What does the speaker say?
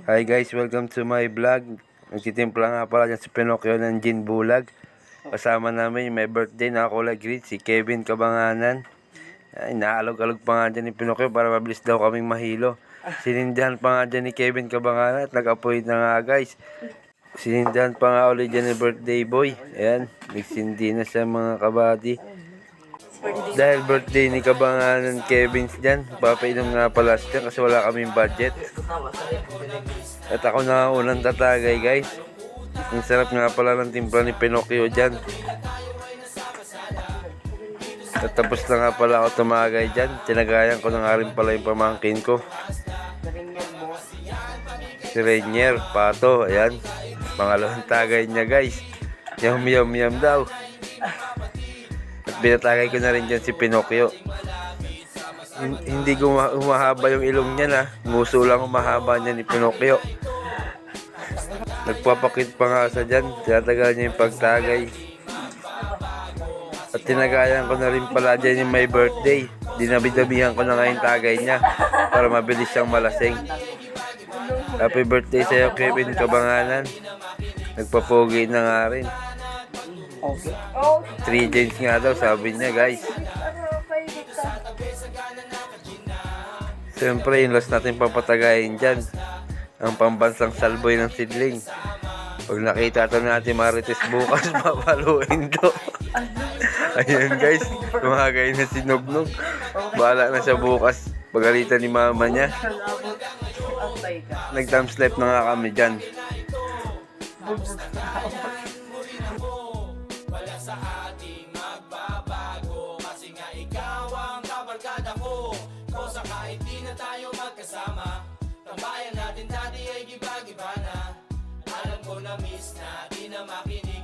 Hi guys, welcome to my vlog. Nagtitimpla nga pala dyan si Pinocchio ng Gin Bulag. Kasama namin may birthday na kulay green, si Kevin Kabanganan. Ay, naalog-alog pa nga dyan ni Pinocchio para mabilis daw kaming mahilo. Sinindihan pa nga dyan ni Kevin Kabanganan at nag-apoy na nga guys. Sinindihan pa nga ulit dyan ni birthday boy. Ayan, nagsindi na siya mga kabady. Dahil birthday ni Kabanganan Kevins dyan, papainom nga pala siya kasi wala kaming budget. At ako na unang tatagay guys. Ang sarap nga pala ng timpla ni Pinocchio dyan. At tapos na nga pala ako tumagay dyan. Tinagayan ko na nga rin pala yung pamangkin ko. Si Rainier, Pato, ayan. Pangalawang tagay niya guys. Yum yum yum daw. At binatagay ko na rin dyan si Pinocchio. Hindi humahaba yung ilong niya na. Nguso lang humahaba niya ni Pinocchio. Nagpapakit pa nga sa dyan. Tinatagal niya yung pagtagay. At tinagayan ko na rin pala dyan yung may birthday. Dinabi-dabihan ko na nga yung tagay niya para mabilis siyang malasing. Happy birthday sa'yo, Kevin Kabanganan. Nagpapogi na nga rin. 3 James nga daw, sabi niya guys. Siyempre, yung last natin papatagayin dyan. Ang pambansang salboy ng sidling. Pag nakita ito natin Marites bukas, papaluin to. Ayan guys, tumagay na si Nognog. Bahala na siya bukas. Pagalitan ni mama niya. Nag-thumbs left na nga kami dyan. Wala sa ating magbabago kasi nga ikaw ang kabarkada ko. Kosa kahit di na tayo magkasama, tambayan natin dati ay giba-giba na. Alam ko na miss na di na makinig.